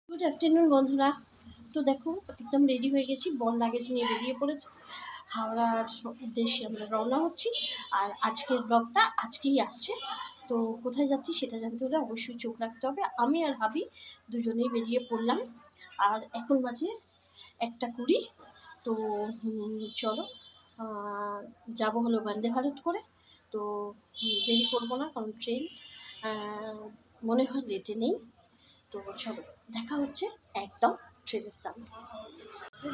Good afternoon বন্ধুরা। তো দেখো একদম রেডি হয়ে গেছি, বল লাগেজ নিয়ে বেরিয়ে পড়েছি। হাওড়ার উদ্দেশ্যে আমরা রওনা হচ্ছি। আর আজকের ব্লগটা আজকেই আসছে। তো কোথায় যাচ্ছি সেটা জানতে হলে অবশ্যই চোখ রাখতে হবে। আমি আর ভাবি দুজনেই বেরিয়ে পড়লাম। আর এখন বাজে 1:20। তো চলো যাবো হলো বন্দে ভারত করে। তো দেরি করবো না, কারণ ট্রেন মনে হয় লেটে নেই। তো চলো দেখা হচ্ছে একদম ট্রেনের সামনে।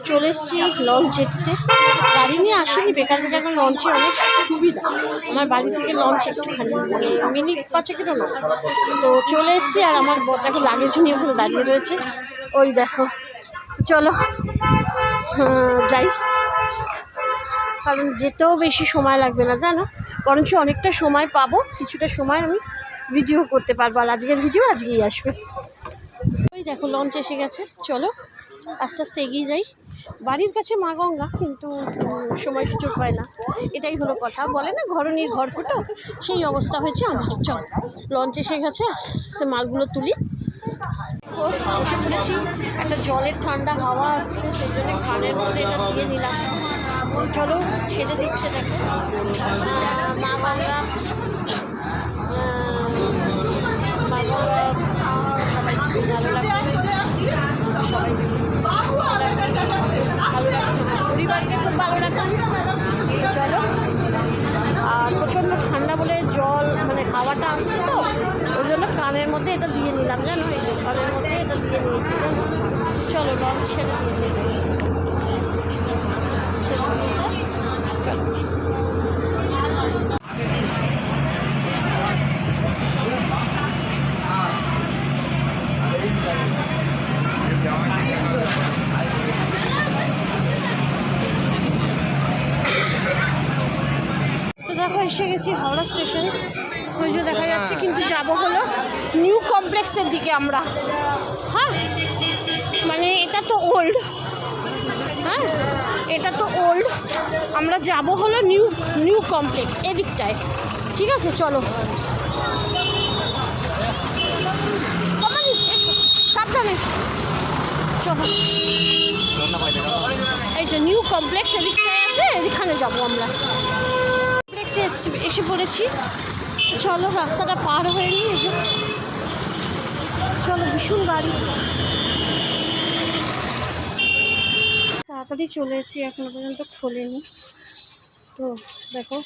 চলে এসেছি লঞ্চ জেটিতে। গাড়ি নিয়ে আসিনি, বেকার বেকার, কারণ লঞ্চে অনেক সুবিধা। আমার বাড়ি থেকে লঞ্চ একটুখানি মানে মিনিট 5-এরও না। তো চলে এসেছি, আর আমার বর দেখো লাগেজ নিয়ে ওখানে দাঁড়িয়ে রয়েছে। ওই দেখো, চলো যাই, কারণ যেতেও বেশি সময় লাগবে না জানো, বরঞ্চ অনেকটা সময় পাবো। কিছুটা সময় আমি ভিডিও করতে পারবো, আর আজকের ভিডিও আজকেই আসবে। ওই দেখো লঞ্চ এসে গেছে, চলো আস্তে আস্তে এগিয়ে যাই। বাড়ির কাছে মা গঙ্গা, কিন্তু সময় সুযোগ পায় না, এটাই হলো কথা। বলে না ঘরণীর ঘর ফুটো, সেই অবস্থা হয়েছে আমার। চল লঞ্চ এসে গেছে, আস্তে আস্তে মালগুলো তুলি। বসে পড়েছি, একটা জলের ঠান্ডা হাওয়া আসছে, সেই জন্য কানের মধ্যে এটা দিয়ে নিলাম। চলো ছেড়ে দিচ্ছে, দেখো মা গঙ্গা, মা গঙ্গা সবাই ভালো লাগবে, সবাই ভালো লাগবে, পরিবারকে খুব ভালো লাগবে। চলো, আর প্রচণ্ড ঠান্ডা বলে জল মানে হাওয়াটা আসছে, তো ওই জন্য কানের মধ্যে এটা দিয়ে নিলাম জানো, এই কানের মধ্যে এটা দিয়ে নিয়েছি জানো। চলো লঞ্চ ছেড়ে দিয়েছে, দেখো এসে গেছি হাওড়া স্টেশন। ওই যে দেখা যাচ্ছে, কিন্তু যাব হলো নিউ কমপ্লেক্সের দিকে আমরা। হ্যাঁ মানে এটা তো ওল্ড, হ্যাঁ এটা তো ওল্ড, আমরা যাব হলো নিউ কমপ্লেক্স এদিকটায়। ঠিক আছে চলো, সাবধানে চলো। এই যে নিউ কমপ্লেক্স এদিকটায় আছে, এদিকখানে যাবো আমরা। এসে পড়েছি, চলো রাস্তাটা পার হয়ে নিয়ে চলো। ভীষণ গাড়ি, তাড়াতাড়ি চলে এসেছি, এখনো পর্যন্ত খোলেনি। তো দেখো